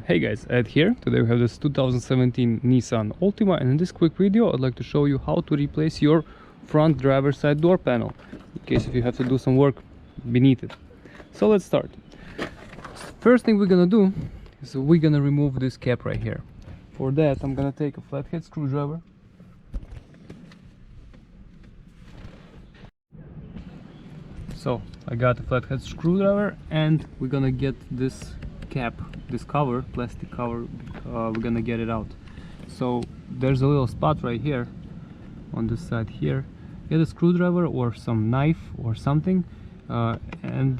Hey guys, Ed here. Today we have this 2017 Nissan Altima, and in this quick video I'd like to show you how to replace your front driver's side door panel in case if you have to do some work beneath it. So let's start. First thing we're gonna do is we're gonna remove this cap right here. For that I'm gonna take a flathead screwdriver. So I got a flathead screwdriver and we're gonna get this cap, this cover, plastic cover, we're gonna get it out. So there's a little spot right here on this side here. Get a screwdriver or some knife or something and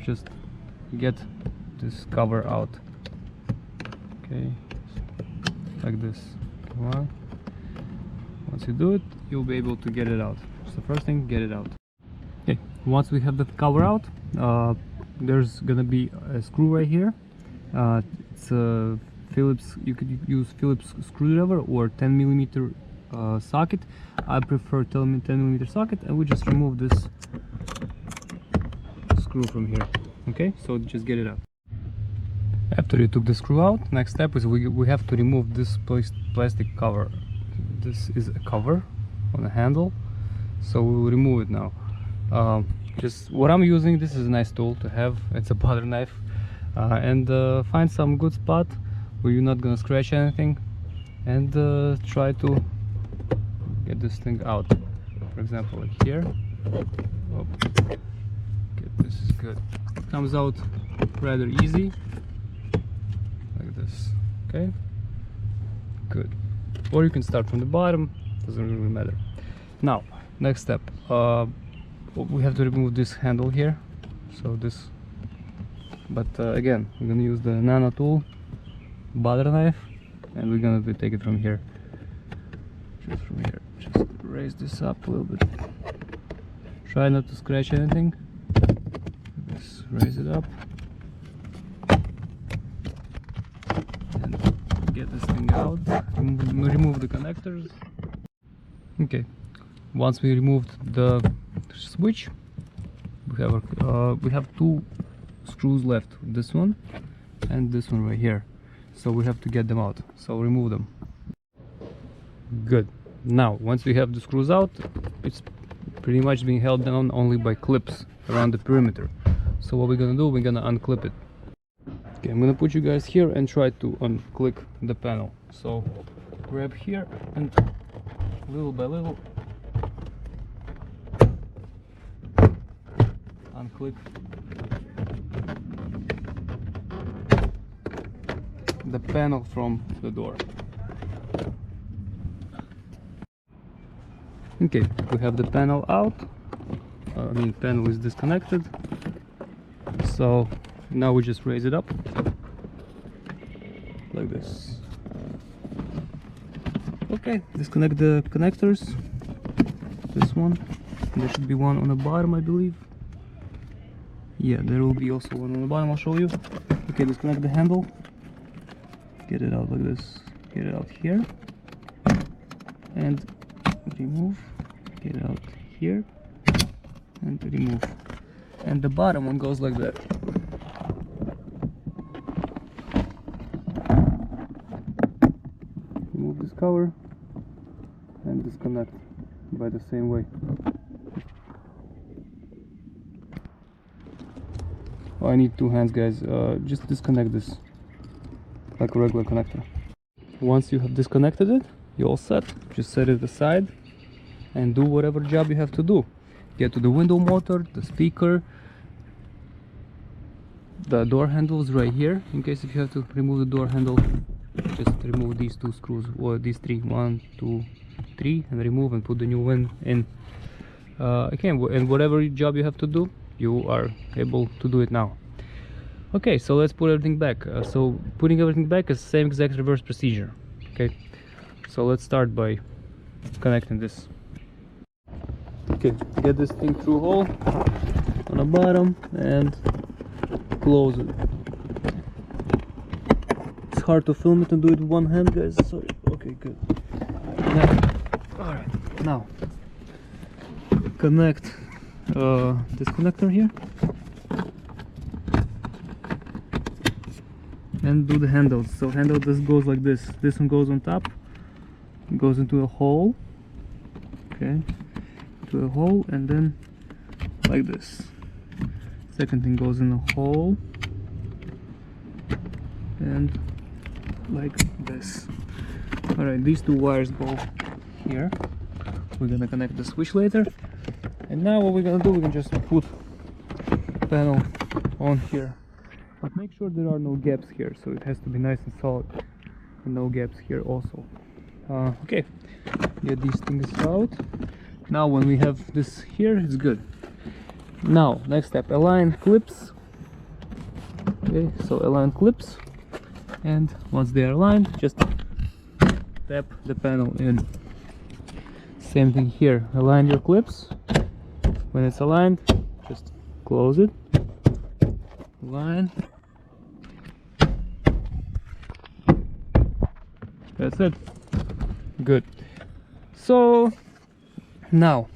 just get this cover out. Okay, like this. Once you do it, you'll be able to get it out. So first thing, get it out. Okay, once we have the cover out, there's gonna be a screw right here. It's a Phillips. You could use Phillips screwdriver or 10mm socket. I prefer 10mm socket, and we just remove this screw from here. Okay, so just get it out. After you took the screw out, next step is we have to remove this plastic cover. This is a cover on a handle, so we will remove it now. Just what I'm using, this is a nice tool to have. It's a butter knife, and find some good spot where you're not gonna scratch anything, and try to get this thing out. For example, like here. Oh. Okay, this is good. It comes out rather easy, like this. Okay, good. Or you can start from the bottom, doesn't really matter. Now, next step. We have to remove this handle here, so this, but again we're gonna use the nano tool, butter knife, and we're gonna take it from here. Just from here, just raise this up a little bit, try not to scratch anything. Just raise it up and get this thing out. Remove the connectors. Okay, once we removed the switch, we have two screws left, this one and this one right here, so we have to get them out, so remove them. Good. Now once we have the screws out, it's pretty much being held down only by clips around the perimeter. So what we're gonna do, we're gonna unclip it. Okay, I'm gonna put you guys here and try to unclick the panel. So grab here and little by little unclip the panel from the door. Okay, we have the panel out. Panel is disconnected. So now we just raise it up like this. Okay, disconnect the connectors. This one, there should be one on the bottom, I believe. Yeah, there will be also one on the bottom, I'll show you. Okay, disconnect the handle. Get it out like this. Get it out here. And remove. Get it out here. And remove. And the bottom one goes like that. Remove this cover. And disconnect by the same way. Oh, I need two hands, guys. Just disconnect this like a regular connector. Once you have disconnected it, you're all set. Just set it aside and do whatever job you have to do. Get to the window motor, the speaker, the door handles right here. In case if you have to remove the door handle, just remove these two screws, or these three, 1, 2, 3, and remove and put the new one in. Okay, and whatever job you have to do, you are able to do it now. Okay, so let's put everything back. So putting everything back is the same exact reverse procedure. Okay, so let's start by connecting this. Okay, get this thing through hole on the bottom and close it. It's hard to film it and do it with one hand, guys. Sorry. Okay, good. Alright, now connect this connector here. and do the handles. So handle just goes like this. This one goes on top, goes into a hole, okay, into a hole, and then like this. Second thing goes in a hole, and like this. Alright, these two wires go here. We're gonna connect the switch later. And now what we're gonna do, we can just put panel on here. But make sure there are no gaps here, so it has to be nice and solid. And no gaps here also. Okay, get these things out. Now when we have this here, it's good. Now, next step, align clips. Okay, so align clips. And once they are aligned, just tap the panel in. Same thing here, align your clips. When it's aligned, just close it. Align. That's it. Good. So now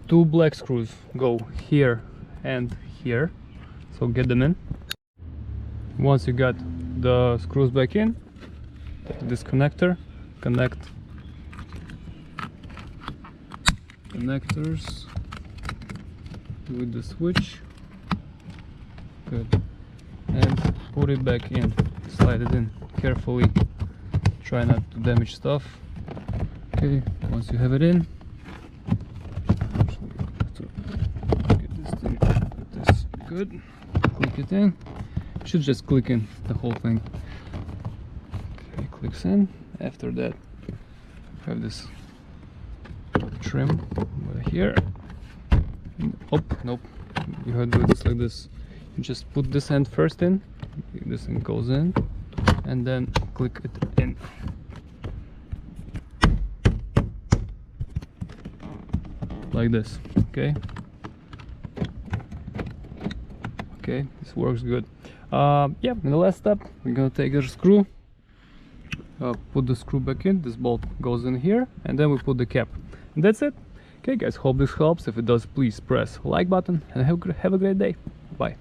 2 black screws go here and here, so get them in. Once you got the screws back in, take this connector, connect connectors with the switch. Good. And put it back in, slide it in carefully, try not to damage stuff. Okay, once you have it in, get this thing, get this good, click it in. Should just click in the whole thing. Okay, clicks in. After that, have this trim over here. Oh, nope, you have to do this like this. You just put this end first in, this end goes in, and then click it in. Like this, okay? Okay, this works good. Yeah, in the last step, we're gonna take a screw, put the screw back in, this bolt goes in here, and then we put the cap. And that's it. Okay guys, hope this helps. If it does, please press like button and have a great day. Bye.